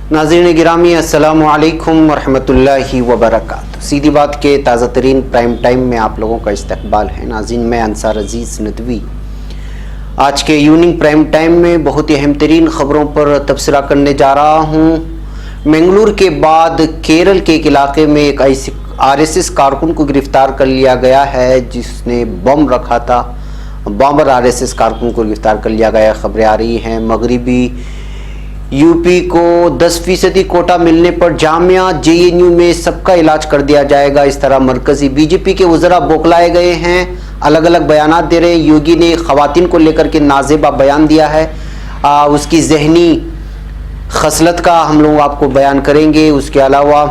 नाज़रीन गिरामी अस्सलामु अलैकुम वरहमतुल्लाहि वबरकातुहू। सीधी बात के ताज़ा तरीन प्राइम टाइम में आप लोगों का इस्तकबाल है। नाज़रीन मैं अंसार अजीज़ नदवी आज के इवनिंग प्राइम टाइम में बहुत ही अहम तरीन ख़बरों पर तबसरा करने जा रहा हूँ। मंगलूर के बाद केरल के एक इलाके में एक RSS कारकुन को गिरफ्तार कर लिया गया है जिसने बम रखा था। बॉम्बर RSS कारकुन को गिरफ्तार कर लिया गया। खबरें आ रही हैं मगरिबी यूपी को 10% कोटा मिलने पर जामिया JNU में सबका इलाज कर दिया जाएगा। इस तरह मरकजी बीजेपी के वज़रा बौखलाए गए हैं, अलग अलग बयानात दे रहे हैं। योगी ने ख़वातीन को लेकर के नाज़ेबा बयान दिया है, उसकी जहनी खसलत का हम लोग आपको बयान करेंगे। उसके अलावा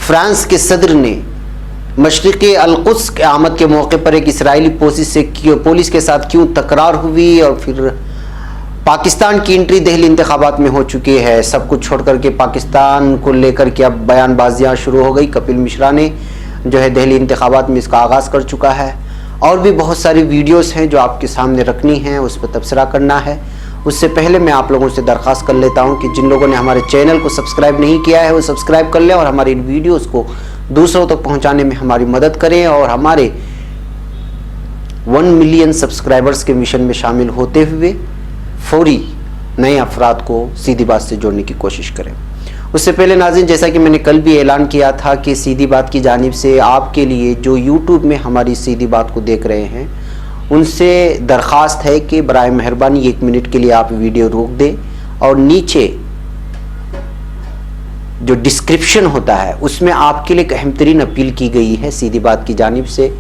फ्रांस के सदर ने मशरिक़ी अल-कुद्स के आमद के मौके पर एक इसराइली पुलिस के साथ क्यों तकरार हुई और फिर पाकिस्तान की एंट्री दहली इंतखाबात में हो चुकी है। सब कुछ छोड़ करके पाकिस्तान को लेकर के अब बयानबाजियाँ शुरू हो गई। कपिल मिश्रा ने जो है दहली इंतखाबात में इसका आगाज़ कर चुका है। और भी बहुत सारी वीडियोस हैं जो आपके सामने रखनी हैं, उस पर तबसरा करना है। उससे पहले मैं आप लोगों से दरख्वास्त कर लेता हूं कि जिन लोगों ने हमारे चैनल को सब्सक्राइब नहीं किया है वो सब्सक्राइब कर लें और हमारी इन वीडियोस को दूसरों तक पहुंचाने में हमारी मदद करें और हमारे 1 मिलियन सब्सक्राइबर्स के मिशन में शामिल होते हुए फौरी नए अफराद को सीधी बात से जोड़ने की कोशिश करें। उससे पहले नाज़रीन, जैसा कि मैंने कल भी ऐलान किया था कि सीधी बात की जानिब से आपके लिए जो यूट्यूब में हमारी सीधी बात को देख रहे हैं उनसे दरख्वास्त है कि बराए मेहरबानी 1 मिनट के लिए आप वीडियो रोक दें और नीचे जो डिस्क्रिप्शन होता है उसमें आपके लिए एक अहम तरीन अपील की गई है सीधी बात की जानिब से।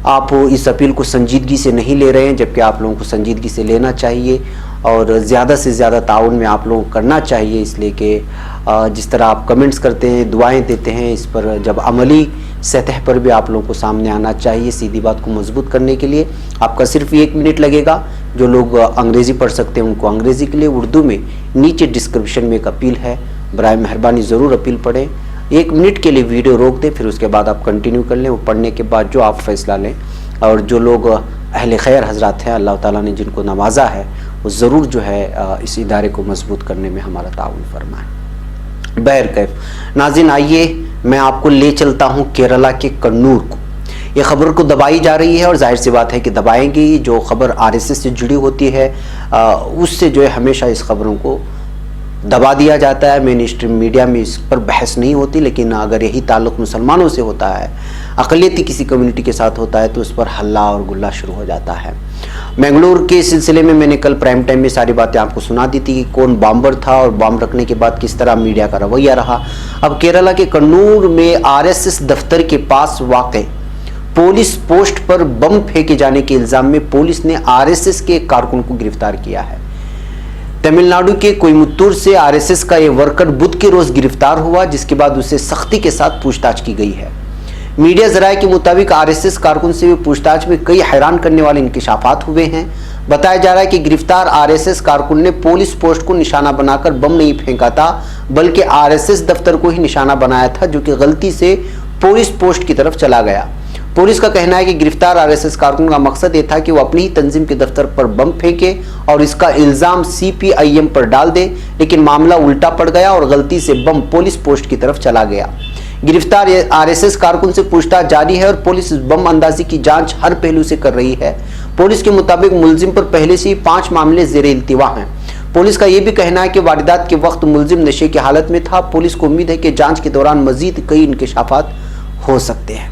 आप इस अपील को संजीदगी से नहीं ले रहे हैं, जबकि आप लोगों को संजीदगी से लेना चाहिए और ज़्यादा से ज़्यादा ताउन में आप लोगों को करना चाहिए। इसलिए कि जिस तरह आप कमेंट्स करते हैं, दुआएं देते हैं, इस पर जब अमली सतह पर भी आप लोगों को सामने आना चाहिए। सीधी बात को मजबूत करने के लिए आपका सिर्फ 1 मिनट लगेगा। जो लोग अंग्रेज़ी पढ़ सकते हैं उनको अंग्रेज़ी के लिए, उर्दू में नीचे डिस्क्रिप्शन में एक अपील है, बराए मेहरबानी ज़रूर अपील पढ़ें। 1 मिनट के लिए वीडियो रोक दें, फिर उसके बाद आप कंटिन्यू कर लें। वो पढ़ने के बाद जो आप फैसला लें। और जो लोग अहले खैर हजरात हैं, अल्लाह ताला ने जिनको नवाजा है, वो ज़रूर जो है इस इदारे को मजबूत करने में हमारा ताउन फरमाएं। बहरकैफ नाज़रीन, आइए मैं आपको ले चलता हूँ केरला के कन्नूर को। ये खबर को दबाई जा रही है और जाहिर सी बात है कि दबाएंगी। जो खबर RSS से जुड़ी होती है उससे जो है हमेशा इस खबरों को दबा दिया जाता है। मेन स्ट्रीम मीडिया में इस पर बहस नहीं होती, लेकिन अगर यही ताल्लुक़ मुसलमानों से होता है, अक़लियती किसी कम्युनिटी के साथ होता है, तो उस पर हल्ला और गुल्ला शुरू हो जाता है। मंगलूर के सिलसिले में मैंने कल प्राइम टाइम में सारी बातें आपको सुना दी थी कि कौन बॉम्बर था और बॉम्ब रखने के बाद किस तरह मीडिया का रवैया रहा। अब केरला के कन्नूर में RSS दफ्तर के पास वाक़े पुलिस पोस्ट पर बम फेंके जाने के इल्ज़ाम में पुलिस ने RSS के एक कारकुन को गिरफ्तार किया है। तमिलनाडु के कोयमुत्तूर से RSS का ये वर्कर बुध के रोज गिरफ्तार हुआ, जिसके बाद उसे सख्ती के साथ पूछताछ की गई है। मीडिया जराये के मुताबिक RSS कारकुन से पूछताछ में कई हैरान करने वाले इंकशाफात हुए हैं। बताया जा रहा है कि गिरफ्तार RSS कारकुन ने पुलिस पोस्ट को निशाना बनाकर बम नहीं फेंका था, बल्कि RSS दफ्तर को ही निशाना बनाया था, जो कि गलती से पुलिस पोस्ट की तरफ चला गया। पुलिस का कहना है कि गिरफ्तार RSS कारकुन का मकसद ये था कि वो अपनी ही तंजीम के दफ्तर पर बम फेंके और इसका इल्ज़ाम CPIM पर डाल दे, लेकिन मामला उल्टा पड़ गया और गलती से बम पुलिस पोस्ट की तरफ चला गया। गिरफ्तार RSS कारकुन से पूछताछ जारी है और पुलिस बम अंदाजी की जांच हर पहलू से कर रही है। पुलिस के मुताबिक मुलजिम पर पहले से ही 5 मामले ज़ेरे इल्तिवा हैं। पुलिस का यह भी कहना है कि वारदात के वक्त मुलजिम नशे की हालत में था। पुलिस को उम्मीद है कि जांच के दौरान मजीद कई इंकशाफात हो सकते हैं।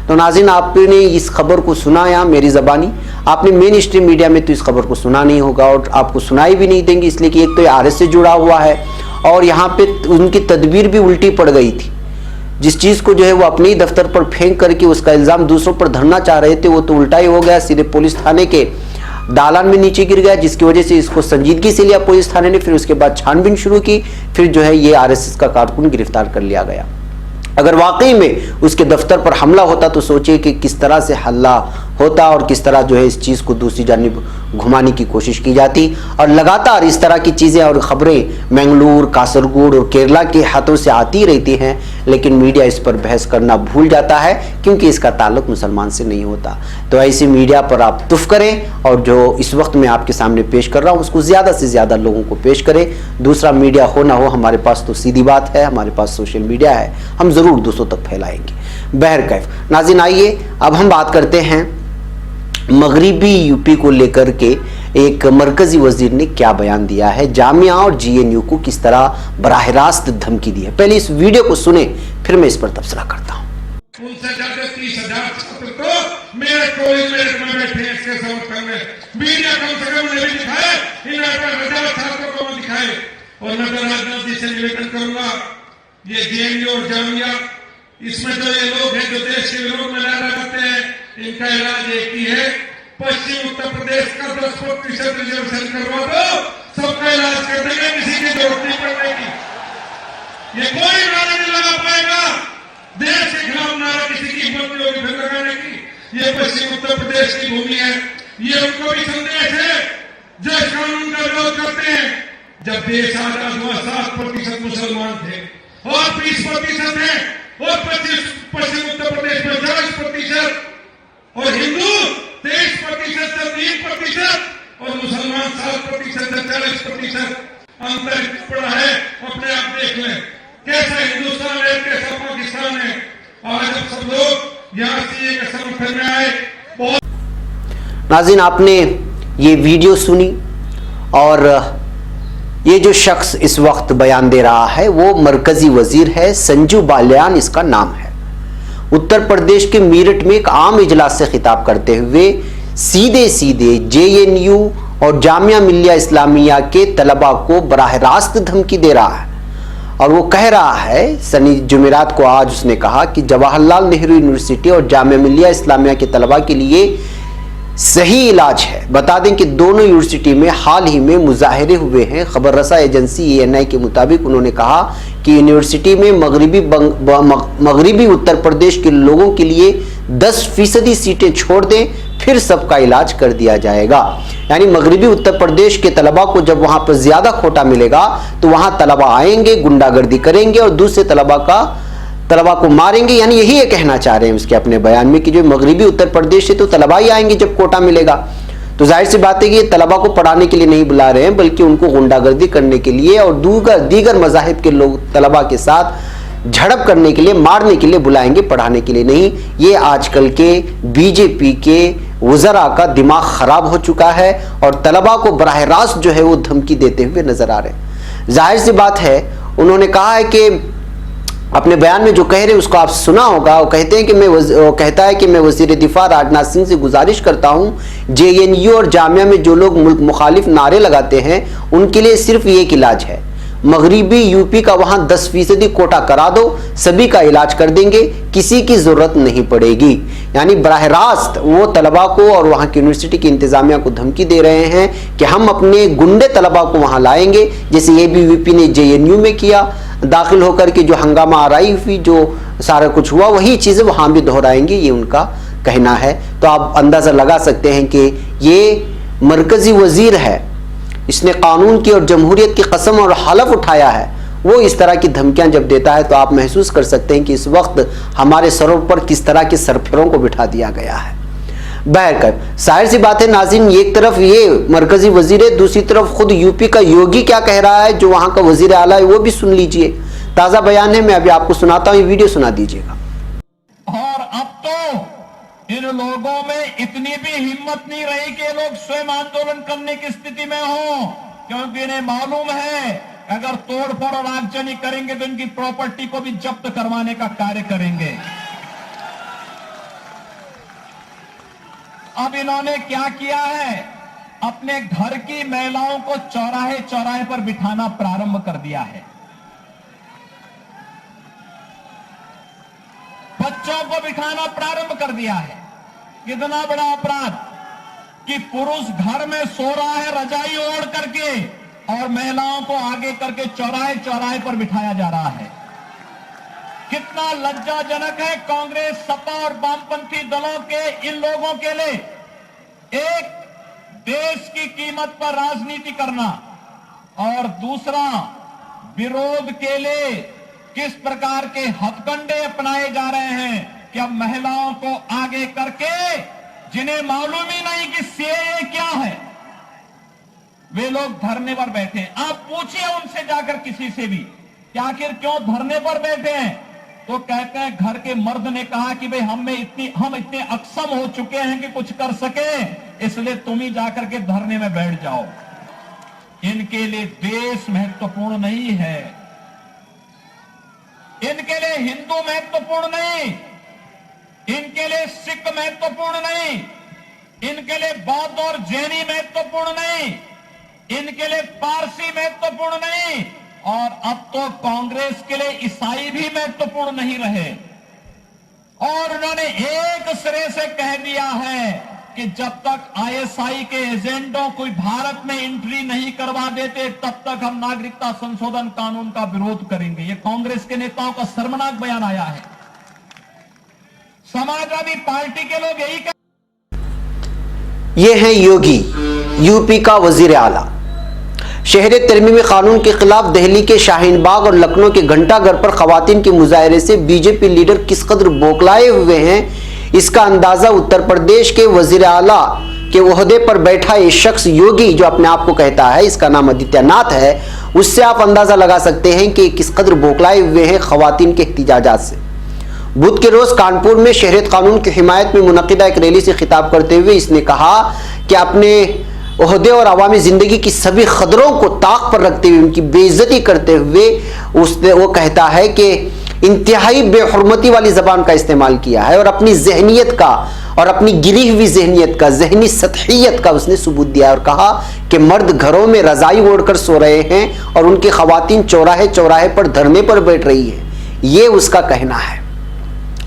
तो नाज़रीन, आपने इस खबर को सुना या मेरी ज़बानी, आपने मेन स्ट्रीम मीडिया में तो इस खबर को सुना नहीं होगा और आपको सुनाई भी नहीं देंगे, इसलिए कि एक तो ये RSS से जुड़ा हुआ है और यहाँ पे उनकी तदबीर भी उल्टी पड़ गई थी। जिस चीज़ को जो है वो अपने ही दफ्तर पर फेंक करके उसका इल्ज़ाम दूसरों पर धरना चाह रहे थे, वो तो उल्टा ही हो गया, सीधे पुलिस थाने के दालान में नीचे गिर गया, जिसकी वजह से इसको संजीदगी से लिया पुलिस थाने ने। फिर उसके बाद छानबीन शुरू की, फिर जो है ये RSS का कारकुन गिरफ्तार कर लिया गया। अगर वाकई में उसके दफ्तर पर हमला होता तो सोचिए कि किस तरह से हल्ला होता और किस तरह जो है इस चीज़ को दूसरी जानिब घुमाने की कोशिश की जाती। और लगातार इस तरह की चीज़ें और ख़बरें मंगलूर, कासरगोड और केरला के हाथों से आती रहती हैं, लेकिन मीडिया इस पर बहस करना भूल जाता है क्योंकि इसका ताल्लुक मुसलमान से नहीं होता। तो ऐसी मीडिया पर आप तुफ करें और जो इस वक्त मैं आपके सामने पेश कर रहा हूँ उसको ज़्यादा से ज़्यादा लोगों को पेश करें। दूसरा मीडिया हो ना हो, हमारे पास तो सीधी बात है, हमारे पास सोशल मीडिया है, हम ज़रूर दूसरों तक फैलाएंगे। बहरकैफ नाज़रीन, आइए अब हम बात करते हैं मगरिबी यूपी को लेकर के एक मरकजी वजीर ने क्या बयान दिया है, जामिया और जीएनयू को किस तरह बराह रास्त धमकी दी है। पहले इस वीडियो को सुने, फिर मैं इस पर तबसरा करता हूँ। उनसे ज्यादा 30,000 छात्र तो मेरे कॉलेज में बैठे हैं इसके समर्थन में। मीडिया कम से कम उन्हें भी दिखाए, इन 18,000 छात्रों को दिखाए। और मैं राजनाथ जी से निवेदन करूंगा, ये जेएनयू और जामिया, इसमें जो ये लोग हैं जो देश के विरोध में लहरा करते हैं, इनका इलाज एक ही है, पश्चिम उत्तर प्रदेश का 10% रिजर्वेशन करवा दो, सबका इलाज कर देंगे, किसी की जरूरत नहीं पड़ने की। ये कोई नारा नहीं लगा पाएगा, देश के खिलाफ नारा किसी की हिम्मत नहीं होगी फिर लगाने की। ये पश्चिम उत्तर प्रदेश की भूमि है, ये उनको भी संदेश है जो इस कानून का विरोध करते हैं। जब देश आजाद हुआ 7% मुसलमान थे और 20% है, और पश्चिम उत्तर प्रदेश में 40% और हिंदू 23% से 3% और मुसलमान 7% से 40%। अंतर पड़ा है, अपने आप देख लें कैसा हिंदुस्तान है, कैसा पाकिस्तान है। आज अब सब लोग यहाँ सीए के समर्थन में आए। नाज़रीन, आपने ये वीडियो सुनी और ये जो शख्स इस वक्त बयान दे रहा है वो मरकजी वजीर है, संजू बालियान इसका नाम है। उत्तर प्रदेश के मेरठ में एक आम इजलास से खिताब करते हुए सीधे सीधे जेएनयू और जामिया मिल्लिया इस्लामिया के तलबा को बराह रास्त धमकी दे रहा है। और वो कह रहा है, सनी जुमेरात को आज उसने कहा कि जवाहरलाल नेहरू यूनिवर्सिटी और जामिया मिल्लिया इस्लामिया के तलबा के लिए सही इलाज है। बता दें कि दोनों यूनिवर्सिटी में हाल ही में मुजाहरे हुए हैं। खबर रसा एजेंसी एएनआई के मुताबिक उन्होंने कहा कि यूनिवर्सिटी में मगरिबी उत्तर प्रदेश के लोगों के लिए 10% सीटें छोड़ दें, फिर सबका इलाज कर दिया जाएगा। यानी मगरिबी उत्तर प्रदेश के तलबा को जब वहां पर ज्यादा कोटा मिलेगा तो वहां तलबा आएंगे, गुंडागर्दी करेंगे और दूसरे तलबा को मारेंगे। यानी यही ये कहना चाह रहे हैं उसके अपने बयान में कि जो मगरिबी उत्तर प्रदेश से तो तलबा ही आएंगे जब कोटा मिलेगा। तो जाहिर सी बात है कि ये तलबा को पढ़ाने के लिए नहीं बुला रहे हैं, बल्कि उनको गुंडागर्दी करने के लिए और दीगर मज़ाहिब के लोग तलबा के साथ झड़प करने के लिए, मारने के लिए बुलाएंगे, पढ़ाने के लिए नहीं। ये आजकल के बीजेपी के वज़रा का दिमाग खराब हो चुका है और तलबा को बराह रास्त जो है वो धमकी देते हुए नजर आ रहे हैं। जाहिर सी बात है, उन्होंने कहा है कि अपने बयान में जो कह रहे हैं उसको आप सुना होगा। वो कहते हैं कि कहता है कि मैं वज़ीर दिफा राजनाथ सिंह से गुजारिश करता हूं, जेएनयू और जामिया में जो लोग मुल्क मुखालिफ नारे लगाते हैं उनके लिए सिर्फ एक इलाज है, मगरिबी यूपी का वहां 10% कोटा करा दो, सभी का इलाज कर देंगे, किसी की जरूरत नहीं पड़ेगी। यानी बराह रास्त वो तलबा को और वहां की यूनिवर्सिटी की इंतजामिया को धमकी दे रहे हैं कि हम अपने गुंडे तलबा को वहां लाएंगे, जैसे एबीवीपी ने जेएनयू में किया, दाखिल होकर के जो हंगामा आराई हुई, जो सारा कुछ हुआ, वही चीजें वहां भी दोहराएंगे, ये उनका कहना है। तो आप अंदाजा लगा सकते हैं कि ये मरकजी वजीर है, इसने कानून की और जमहूरियत की कसम और हलफ उठाया है। वो इस तरह की धमकियां जब देता है तो आप महसूस कर सकते हैं कि इस वक्त हमारे सरों पर किस तरह के सरफिरों को बिठा दिया गया है। बहरकैफ जाहिर सी बात है नाज़रीन, एक तरफ ये मरकजी वजीर है, दूसरी तरफ खुद यूपी का योगी क्या कह रहा है, जो वहां का वजीर आला है, वो भी सुन लीजिए। ताजा बयान है, मैं अभी आपको सुनाता हूं, ये वीडियो सुना दीजिएगा। और अब तो इन लोगों में इतनी भी हिम्मत नहीं रही कि लोग स्वयं आंदोलन करने की स्थिति में हों, क्योंकि इन्हें मालूम है अगर तोड़फोड़ और आगजनी करेंगे तो इनकी प्रॉपर्टी को भी जब्त करवाने का कार्य करेंगे। अब इन्होंने क्या किया है, अपने घर की महिलाओं को चौराहे चौराहे पर बिठाना प्रारंभ कर दिया है, बच्चों को बिठाना प्रारंभ कर दिया है। कितना बड़ा अपराध कि पुरुष घर में सो रहा है रजाई ओढ़ करके और महिलाओं को आगे करके चौराहे चौराहे पर बिठाया जा रहा है। कितना लज्जाजनक है कांग्रेस, सपा और वामपंथी दलों के इन लोगों के लिए एक देश की कीमत पर राजनीति करना और दूसरा विरोध के लिए किस प्रकार के हथकंडे अपनाए जा रहे हैं कि अब महिलाओं को आगे करके जिन्हें मालूम ही नहीं कि सीएए क्या है, वे लोग धरने पर बैठे हैं। आप पूछिए उनसे जाकर किसी से भी कि आखिर क्यों धरने पर बैठे हैं, तो कहते हैं घर के मर्द ने कहा कि भाई हम इतने अक्षम हो चुके हैं कि कुछ कर सके, इसलिए तुम ही जाकर के धरने में बैठ जाओ। इनके लिए देश महत्वपूर्ण नहीं है, इनके लिए हिंदू महत्वपूर्ण नहीं, इनके लिए सिख महत्वपूर्ण नहीं, इनके लिए बौद्ध और जैनी महत्वपूर्ण नहीं, इनके लिए पारसी महत्वपूर्ण नहीं, और अब तो कांग्रेस के लिए ईसाई भी महत्वपूर्ण नहीं रहे। और उन्होंने एक सिरे से कह दिया है कि जब तक आईएसआई के एजेंटों कोई भारत में एंट्री नहीं करवा देते तब तक हम नागरिकता संशोधन कानून का विरोध करेंगे। ये कांग्रेस के नेताओं का शर्मनाक बयान आया है। समाजवादी पार्टी के लोग यही ये हैं योगी, यूपी का वजीर आला। शहर तरमीमी कानून के खिलाफ दिल्ली के शाहीन बाग और लखनऊ के घंटाघर पर खवातीन के मुजाहरे से बीजेपी लीडर किस कदर बौखलाए हुए हैं, इसका अंदाजा उत्तर प्रदेश के वजीर आला के ओहदे पर बैठा ये शख्स योगी, जो अपने आप को कहता है, इसका नाम आदित्यनाथ है, उससे आप अंदाजा लगा सकते हैं कि किस कदर बौखलाए हुए हैं खवातीन के एहतिजाजात से। बुध के रोज कानपुर में शहरियत कानून की हिमायत में मुनक़िदा एक रैली से खिताब करते हुए इसने कहा कि अपने ओहदे और अवामी जिंदगी की सभी खतरों को ताक पर रखते हुए उनकी बेइज्जती करते हुए वो कहता है कि इंतहाई बेहुरमती वाली जबान का इस्तेमाल किया है और अपनी जहनीत का और अपनी गिरी हुई जहनीत का, जहनी सतहियत का उसने सबूत दिया और कहा कि मर्द घरों में रजाई ओढ़कर सो रहे हैं और उनकी खवातीन चौराहे चौराहे पर धरने पर बैठ रही है, ये उसका कहना है।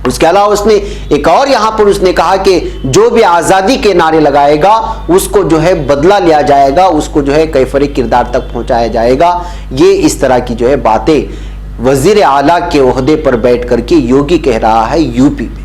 उसके अलावा उसने एक और यहां पर उसने कहा कि जो भी आजादी के नारे लगाएगा उसको जो है बदला लिया जाएगा, उसको जो है कैफरे किरदार तक पहुंचाया जाएगा। ये इस तरह की जो है बातें वजीर आला के ओहदे पर बैठ करके योगी कह रहा है यूपी में।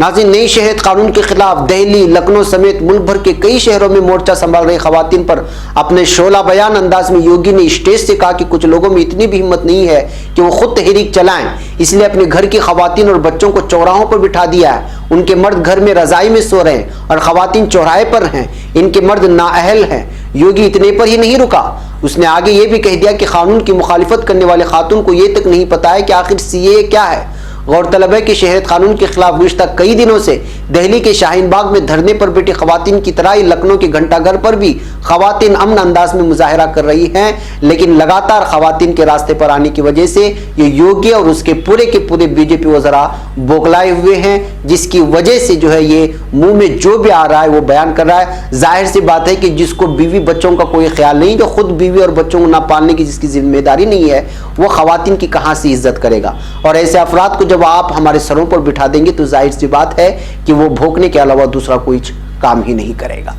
नाज़रीन, नई शहरियत कानून के खिलाफ दिल्ली, लखनऊ समेत मुल्क भर के कई शहरों में मोर्चा संभाल रही खवातीन पर अपने शोला बयान अंदाज में योगी ने स्टेज से कहा कि कुछ लोगों में इतनी भी हिम्मत नहीं है कि वो खुद तहरीक चलाएं, इसलिए अपने घर की खवातीन और बच्चों को चौराहों पर बिठा दिया है। उनके मर्द घर में रजाई में सो रहे हैं और खवातीन चौराहे पर हैं, इनके मर्द नाअहल हैं। योगी इतने पर ही नहीं रुका, उसने आगे ये भी कह दिया कि कानून की मुखालिफत करने वाले खातून को ये तक नहीं पता है कि आखिर सीएए क्या है। गौरतलब है कि शहरियत कानून के खिलाफ गुज़िश्ता कई दिनों से दिल्ली के शाहीन बाग में धरने पर बैठी खवातीन की तरह ही लखनऊ के घंटाघर पर भी खवातीन अमन अंदाज में मुजाहरा कर रही हैं, लेकिन लगातार खवातीन के रास्ते पर आने की वजह से ये योगी और उसके पूरे के पूरे बीजेपी वज़रा बौखलाए हुए हैं, जिसकी वजह से जो है ये मुंह में जो भी आ रहा है वो बयान कर रहा है। जाहिर सी बात है कि जिसको बीवी बच्चों का कोई ख्याल नहीं, जो खुद बीवी और बच्चों को ना पालने की जिसकी जिम्मेदारी नहीं है, वो खवातीन की कहाँ से इज्जत करेगा। और ऐसे अफराद को जब आप हमारे सरों पर बिठा देंगे तो जाहिर सी बात है कि वो भोंकने के अलावा दूसरा कोई काम ही नहीं करेगा।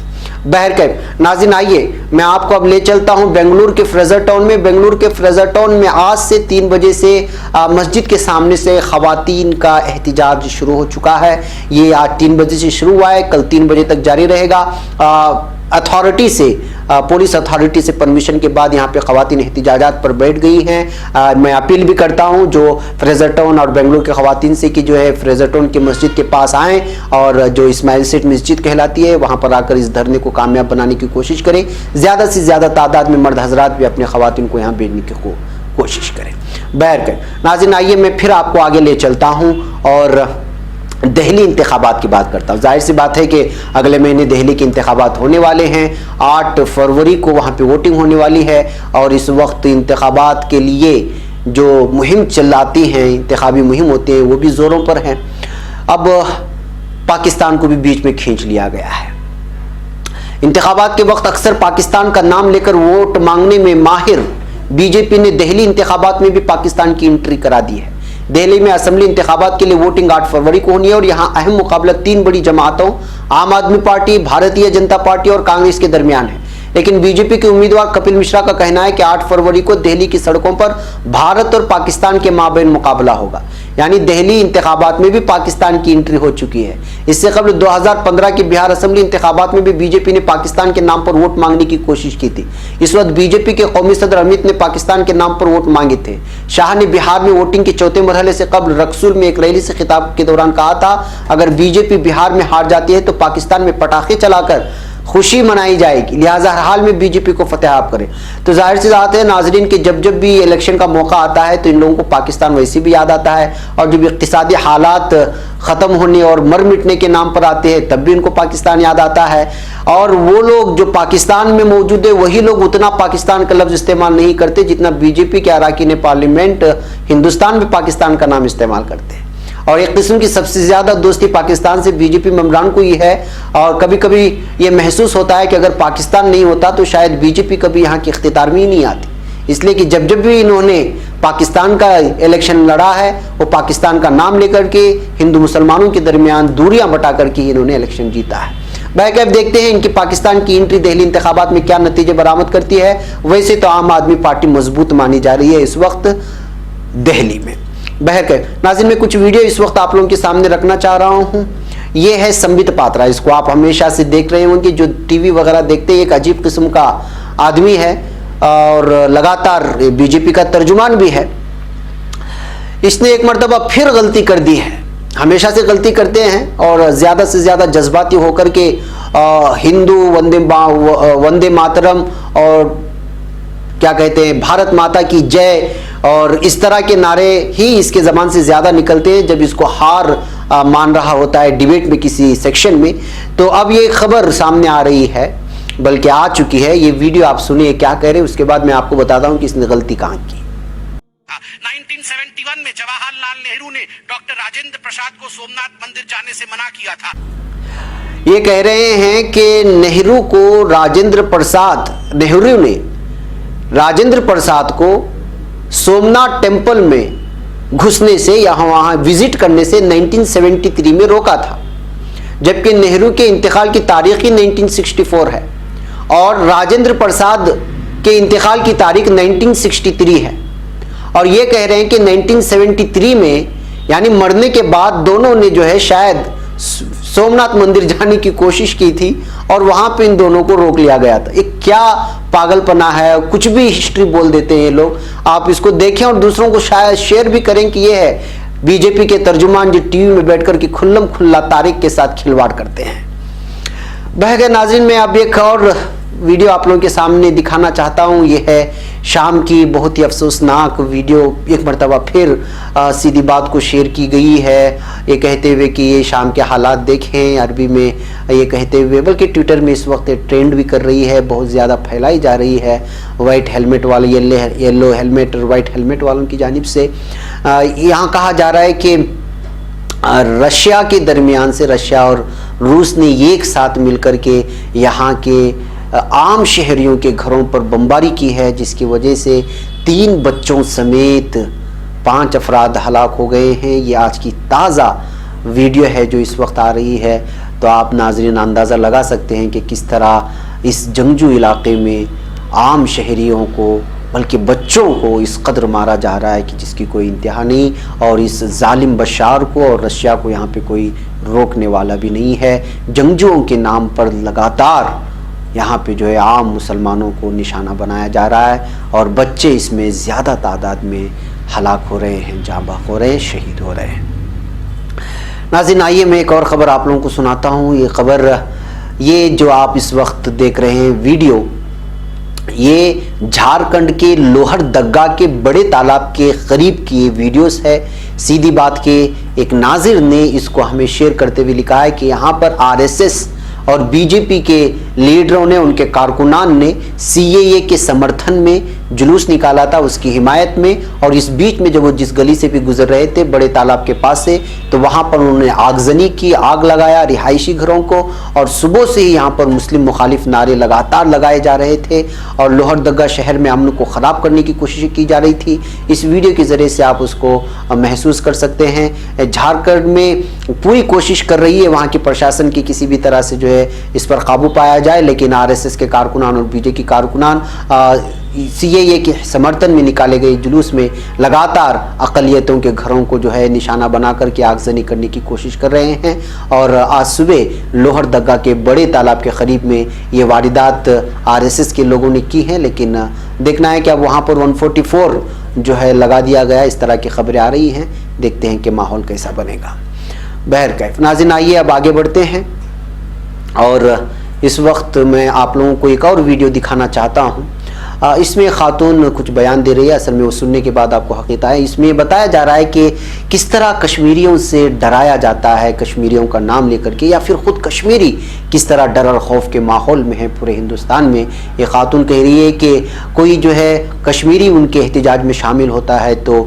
बहरकैफ नाज़रीन, आइए मैं आपको अब ले चलता हूं बेंगलुरु के फ्रेजर टाउन में। बेंगलुरु के फ्रेजर टाउन में आज से 3 बजे से मस्जिद के सामने से खवातीन का एहतिजाज शुरू हो चुका है। ये आज 3 बजे से शुरू हुआ है, कल 3 बजे तक जारी रहेगा। अथॉरिटी से, पुलिस अथॉरिटी से परमिशन के बाद यहाँ पे खवातीन एहतिजाजात पर बैठ गई हैं। मैं अपील भी करता हूँ जो फ्रेजर टाउन और बेंगलुरु के खवातीन से कि जो है फ्रेजर टाउन के मस्जिद के पास आएँ और जो इस्माइल सेठ मस्जिद कहलाती है वहाँ पर आकर इस धरने को कामयाब बनाने की कोशिश करें। ज़्यादा से ज़्यादा तादाद में मर्द हजरात भी अपने खवातीन को यहाँ भेजने की कोशिश करें। बहरकैफ नाज़रीन, आइए मैं फिर आपको आगे ले चलता हूँ और दिल्ली इंतखाबात की बात करता हूँ। जाहिर सी बात है कि अगले महीने दिल्ली के इंतखाबात होने वाले हैं। 8 फरवरी को वहाँ पे वोटिंग होने वाली है और इस वक्त इंतखाबात के लिए जो मुहिम चलाती हैं, इंतखाबी मुहिम होती है, वो भी ज़ोरों पर हैं। अब पाकिस्तान को भी बीच में खींच लिया गया है। इंतखाबात के वक्त अक्सर पाकिस्तान का नाम लेकर वोट मांगने में माहिर बीजेपी ने दिल्ली इंतखाबात में भी पाकिस्तान की एंट्री करा दी है। दिल्ली में असेंबली इंतखाबात के लिए वोटिंग 8 फरवरी को होनी है और यहाँ अहम मुकाबला 3 बड़ी जमातों आम आदमी पार्टी, भारतीय जनता पार्टी और कांग्रेस के दरमियान है। लेकिन बीजेपी के उम्मीदवार कपिल मिश्रा का कहना है कि 8 फरवरी को दिल्ली की सड़कों पर भारत और पाकिस्तान के माबैन मुकाबला होगा। यानी दिल्ली इंतखाबात में भी पाकिस्तान की एंट्री हो चुकी है। इससे कबल 2015 के बिहार असेंबली इंतखाबात में भी बीजेपी ने पाकिस्तान के नाम पर वोट मांगने की कोशिश की थी। इस वक्त बीजेपी के कौमी सदर अमित ने पाकिस्तान के नाम पर वोट मांगे थे। शाह ने बिहार में वोटिंग के चौथे मरहले से कबल रक्सुल में एक रैली से खिताब के दौरान कहा था, अगर बीजेपी बिहार में हार जाती है तो पाकिस्तान में पटाखे चलाकर खुशी मनाई जाएगी, लिहाजा हर हाल में बीजेपी को फतेहाब करें। तो जाहिर सी बात है नाजरीन कि जब जब भी इलेक्शन का मौका आता है तो इन लोगों को पाकिस्तान वैसे भी याद आता है, और जब इक्तिसादी हालात ख़त्म होने और मर मिटने के नाम पर आते हैं तब भी इनको पाकिस्तान याद आता है। और वो लोग जो पाकिस्तान में मौजूद है वही लोग उतना पाकिस्तान का लफ्ज़ इस्तेमाल नहीं करते जितना बीजेपी के अरकान पार्लियामेंट हिंदुस्तान में पाकिस्तान का नाम इस्तेमाल करते हैं। और एक किस्म की सबसे ज़्यादा दोस्ती पाकिस्तान से बीजेपी मेंबरान को ही है। और कभी कभी ये महसूस होता है कि अगर पाकिस्तान नहीं होता तो शायद बीजेपी कभी यहाँ की इख्तितार में ही नहीं आती, इसलिए कि जब जब भी इन्होंने पाकिस्तान का इलेक्शन लड़ा है वो पाकिस्तान का नाम लेकर के हिंदू मुसलमानों के दरमियान दूरियां बटा करके ही इन्होंने इलेक्शन जीता है। बैकअप देखते हैं इनकी पाकिस्तान की एंट्री दिल्ली इंतखाबात में क्या नतीजे बरामद करती है। वैसे तो आम आदमी पार्टी मजबूत मानी जा रही है इस वक्त दिल्ली में। नाज़रीन मैं कुछ वीडियो इस वक्त आप लोगों के सामने रखना चाह रहा हूं। ये है संबित पात्रा, इसको आप हमेशा से देख रहे होंगे, जो टीवी वगैरह देखते हैं। एक अजीब किस्म का आदमी है और लगातार बीजेपी का तर्जुमान भी है। इसने एक मर्तबा फिर गलती कर दी है, हमेशा से गलती करते हैं और ज़्यादा से ज़्यादा जज्बाती होकर के हिंदू वंदे मातरम और क्या कहते हैं भारत माता की जय और इस तरह के नारे ही इसके ज़बान से ज़्यादा निकलते हैं जब इसको हार मान रहा होता है डिबेट में किसी सेक्शन में। तो अब ये खबर सामने आ रही है, बल्कि आ चुकी है। ये वीडियो आप सुनिए क्या कह रहे हैं, उसके बाद मैं आपको बताता हूँ कि इसने गलती कहाँ की। 1971 में जवाहरलाल नेहरू ने डॉक्टर राजेंद्र प्रसाद को सोमनाथ मंदिर जाने से मना किया था। ये कह रहे हैं कि नेहरू ने राजेंद्र प्रसाद को सोमनाथ टेम्पल में घुसने से या वहाँ विजिट करने से 1973 में रोका था, जबकि नेहरू के इंतकाल की तारीख ही 1964 है और राजेंद्र प्रसाद के इंतकाल की तारीख 1963 है। और ये कह रहे हैं कि 1973 में यानी मरने के बाद दोनों ने जो है शायद सोमनाथ मंदिर जाने की कोशिश की थी और वहां पे इन दोनों को रोक लिया गया था। एक क्या पागलपना है, कुछ भी हिस्ट्री बोल देते हैं ये लोग। आप इसको देखें और दूसरों को शायद शेयर भी करें कि ये है बीजेपी के तर्जुमान जो टीवी में बैठकर के खुल्लम खुल्ला तारीख के साथ खिलवाड़ करते हैं। बहगे नाज़रीन मैं अब एक और वीडियो आप लोगों के सामने दिखाना चाहता हूँ। ये है शाम की बहुत ही अफसोसनाक वीडियो, एक मरतबा फिर सीधी बात को शेयर की गई है, ये कहते हुए कि ये शाम के हालात देखें अरबी में, ये कहते हुए बल्कि ट्विटर में इस वक्त ट्रेंड भी कर रही है, बहुत ज़्यादा फैलाई जा रही है वाइट हेलमेट वाले येलो हेलमेट और वाइट हेलमेट वालों की जानिब से। यहाँ कहा जा रहा है कि रशिया के दरमियान से रशिया और रूस ने एक साथ मिलकर के यहाँ के आम शहरियों के घरों पर बमबारी की है, जिसकी वजह से 3 बच्चों समेत 5 अफराद हलाक हो गए हैं। ये आज की ताज़ा वीडियो है जो इस वक्त आ रही है। तो आप नाज़रीन अंदाज़ा लगा सकते हैं कि किस तरह इस जंगजू इलाके में आम शहरियों को बल्कि बच्चों को इस कदर मारा जा रहा है कि जिसकी कोई इंतहा नहीं, और इस जालिम बशार को और रशिया को यहाँ पे कोई रोकने वाला भी नहीं है। जंगजुओं के नाम पर लगातार यहाँ पे जो है आम मुसलमानों को निशाना बनाया जा रहा है और बच्चे इसमें ज़्यादा तादाद में हलाक हो रहे हैं, जाँ बहक हो रहे हैं, शहीद हो रहे हैं। नाज़रीन आइए मैं एक और ख़बर आप लोगों को सुनाता हूँ। ये ख़बर, ये जो आप इस वक्त देख रहे हैं वीडियो, ये झारखंड के लोहरदग्गा के बड़े तालाब के करीब की ये वीडियोस है। सीधी बात के एक नाजिर ने इसको हमें शेयर करते हुए लिखा है कि यहाँ पर आरएसएस और बीजेपी के लीडरों ने, उनके कारकुनान ने सीएए के समर्थन में जुलूस निकाला था, उसकी हिमायत में। और इस बीच में जब वो जिस गली से भी गुजर रहे थे बड़े तालाब के पास से, तो वहाँ पर उन्होंने आगजनी की, आग लगाया रिहायशी घरों को, और सुबह से ही यहाँ पर मुस्लिम मुखालिफ नारे लगातार लगाए जा रहे थे और लोहरदग्गा शहर में अमन को ख़राब करने की कोशिश की जा रही थी। इस वीडियो के ज़रिए से आप उसको महसूस कर सकते हैं। झारखंड में पूरी कोशिश कर रही है वहाँ की प्रशासन की किसी भी तरह से जो है है इस पर काबू पाया जाए। लेकिन आरएसएस के कारकुनान और बीजेपी कारकुनान सीएए के समर्थन में निकाले गए जुलूस में लगातार अक़लियतों के घरों को जो है निशाना बना करके आगजनी करने की कोशिश कर रहे हैं। और आज सुबह लोहरदगा के बड़े तालाब के करीब में ये वारदात आरएसएस के लोगों ने की है। लेकिन देखना है कि अब वहाँ पर 144 जो है लगा दिया गया, इस तरह की खबरें आ रही हैं। देखते हैं कि माहौल कैसा बनेगा। बहरकैफ नाज़रीन, आइए अब आगे बढ़ते हैं और इस वक्त मैं आप लोगों को एक और वीडियो दिखाना चाहता हूं। इसमें खातून कुछ बयान दे रही है, असल में वो सुनने के बाद आपको हकीकत है। इसमें बताया जा रहा है कि किस तरह कश्मीरियों से डराया जाता है, कश्मीरियों का नाम लेकर के, या फिर ख़ुद कश्मीरी किस तरह डर और खौफ के माहौल में है पूरे हिंदुस्तान में। ये खातून कह रही है कि कोई जो है कश्मीरी उनके एहतजाज में शामिल होता है तो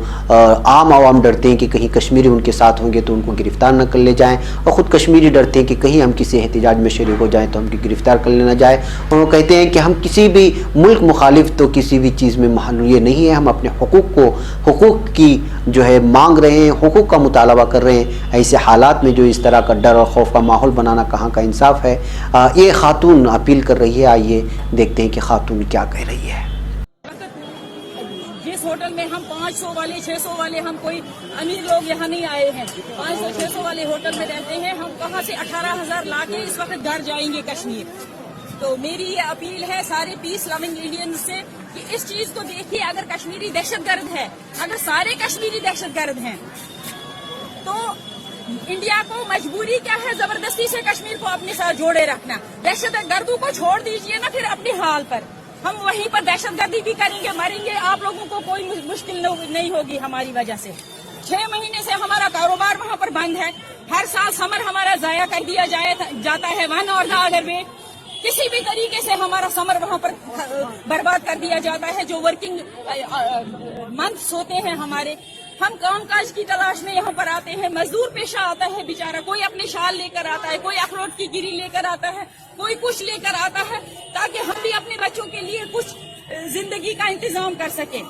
आम आवाम डरते हैं कि कहीं कश्मीरी उनके साथ होंगे तो उनको गिरफ़्तार न कर ले जाएँ, और ख़ुद कश्मीरी डरते हैं कि कहीं हम किसी एहतजाज में शरीक हो जाएँ तो हमको गिरफ़्तार कर लेना जाए। और वो कहते हैं कि हम किसी भी मुल्क मुखालिफ तो किसी भी चीज़ में ये नहीं है, हम अपने हुकूक की जो है मांग रहे हैं, हुकूक का मुतालबा कर रहे हैं। ऐसे हालात में जो इस तरह का डर और खौफ का माहौल बनाना कहाँ का इंसाफ है। ये खातून अपील कर रही है। आइए देखते हैं कि खातून क्या कह रही है। जिस होटल में हम 500 वाले 600 वाले, हम कोई अमीर लोग यहाँ नहीं आए हैं, 500-600 वाले होटल में रहते हैं, हम कहाँ से 18,000 लाके इस वक्त घर जाएंगे कश्मीर। तो मेरी ये अपील है सारे पीस लविंग इंडियंस से कि इस चीज को देखिए, अगर कश्मीरी दहशतगर्द है, अगर सारे कश्मीरी दहशतगर्द हैं, तो इंडिया को मजबूरी क्या है जबरदस्ती से कश्मीर को अपने साथ जोड़े रखना। दहशतगर्दों को छोड़ दीजिए ना फिर अपने हाल पर, हम वहीं पर दहशतगर्दी भी करेंगे, मरेंगे, आप लोगों को कोई मुश्किल नहीं होगी हमारी वजह से। 6 महीने से हमारा कारोबार वहाँ पर बंद है, हर साल समर हमारा जाया कर दिया जाता है। वन और द अदर वे किसी भी तरीके से हमारा समर वहाँ पर बर्बाद कर दिया जाता है। जो वर्किंग मंथ्स होते हैं हमारे, हम कामकाज की तलाश में यहाँ पर आते हैं, मजदूर पेशा आता है बेचारा, कोई अपने शाल लेकर आता है, कोई अखरोट की गिरी लेकर आता है, कोई कुछ लेकर आता है ताकि हम भी अपने बच्चों के लिए कुछ जिंदगी का इंतजाम कर सकें।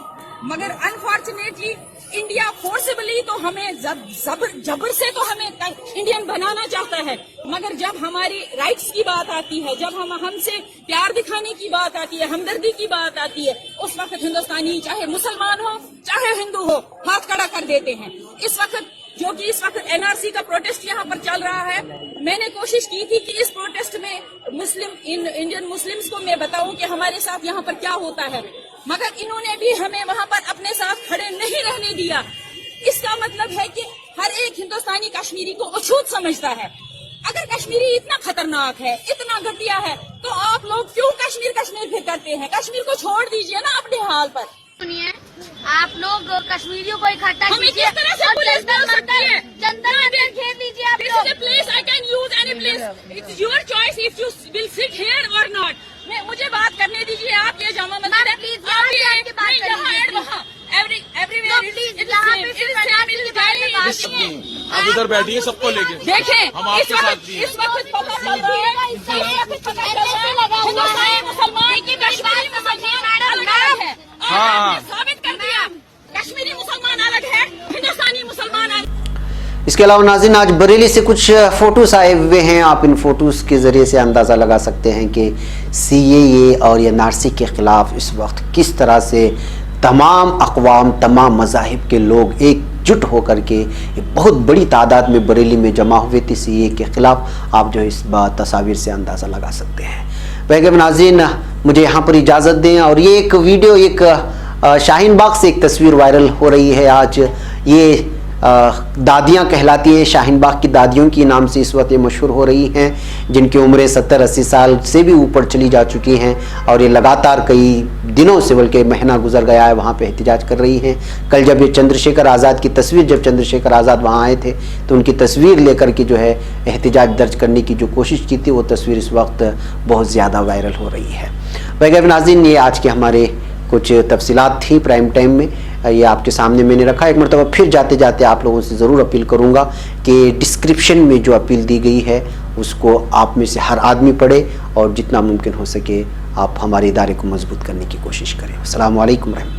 मगर अनफॉर्चुनेटली इंडिया फोर्सिबली तो हमें जबर से तो हमें इंडियन बनाना चाहता है, मगर जब हमारी राइट्स की बात आती है, जब हमसे प्यार दिखाने की बात आती है, हमदर्दी की बात आती है, उस वक्त हिंदुस्तानी चाहे मुसलमान हो चाहे हिंदू हो हाथ खड़ा कर देते हैं। इस वक्त एनआरसी का प्रोटेस्ट यहाँ पर चल रहा है, मैंने कोशिश की थी कि इस प्रोटेस्ट में इंडियन मुस्लिम्स को मैं बताऊं कि हमारे साथ यहाँ पर क्या होता है, मगर इन्होंने भी हमें वहाँ पर अपने साथ खड़े नहीं रहने दिया। इसका मतलब है कि हर एक हिंदुस्तानी कश्मीरी को अछूत समझता है। अगर कश्मीरी इतना खतरनाक है, इतना घटिया है, तो आप लोग क्यों कश्मीर फिर करते हैं? कश्मीर को छोड़ दीजिए ना अपने हाल पर। सुनिए, आप लोग कश्मीरियों को इकट्ठा हमें किस तरह से पुलिस बोल सकती है? जनता में खेल दीजिए आप This लोग। is a place I can use any place. It's your choice if you will sit here or not. मुझे बात करने दीजिए। आप ये जामा मस्जिद है, प्लीज आप ये यहाँ की बात नहीं, यहाँ करिए, एंड वहाँ everywhere तो it is- please it is यहाँ same, पे it फिर is same, Manali it is के बारे में very बात easy। नहीं। आप उधर बैठिए, सबको लेके देखें हम आपके साथ भी हैं। इस वक्त पता चल रहा है, हिंदुस्तानी मुसलमान की कश्मीरी मुसलमान अलग है। और आपने साबित कर दिया कश्मीरी मुसलमान अलग है, हिंदुस्तानी मुसलमान अलग। इसके अलावा नाज़रीन, आज बरेली से कुछ फ़ोटोज़ आए हुए हैं। आप इन फ़ोटोज़ के ज़रिए से अंदाज़ा लगा सकते हैं कि सीएए और एनआरसी के ख़िलाफ़ इस वक्त किस तरह से तमाम अक़वाम, तमाम मज़ाहिब के लोग एकजुट होकर के एक बहुत बड़ी तादाद में बरेली में जमा हुए थे सीएए के ख़िलाफ़। आप जो इस बात तस्वीर से अंदाज़ा लगा सकते हैं। वैसे नाज़रीन, मुझे यहाँ पर इजाज़त दें। और ये एक वीडियो, एक शाहीन बाग से एक तस्वीर वायरल हो रही है आज। ये दादियाँ कहलाती है, शाहीन बाग की दादियों की नाम से इस वक्त ये मशहूर हो रही हैं, जिनकी उम्रें 70-80 साल से भी ऊपर चली जा चुकी हैं। और ये लगातार कई दिनों से, बल्कि महीना गुजर गया है, वहाँ पे एहतजाज कर रही हैं। कल जब ये चंद्रशेखर आज़ाद की तस्वीर, जब चंद्रशेखर आज़ाद वहाँ आए थे तो उनकी तस्वीर लेकर के जो है एहतजाज दर्ज करने की जो कोशिश की थी, वो तस्वीर इस वक्त बहुत ज़्यादा वायरल हो रही है। वैसे नाज़रीन, ये आज के हमारे कुछ तफसीलात थी प्राइम टाइम में, ये आपके सामने मैंने रखा। एक मरतबा फिर जाते जाते आप लोगों से ज़रूर अपील करूँगा कि डिस्क्रिप्शन में जो अपील दी गई है उसको आप में से हर आदमी पढ़े और जितना मुमकिन हो सके आप हमारे इदारे को मजबूत करने की कोशिश करें। अस्सलामु अलैकुम रहमतुल्लाह।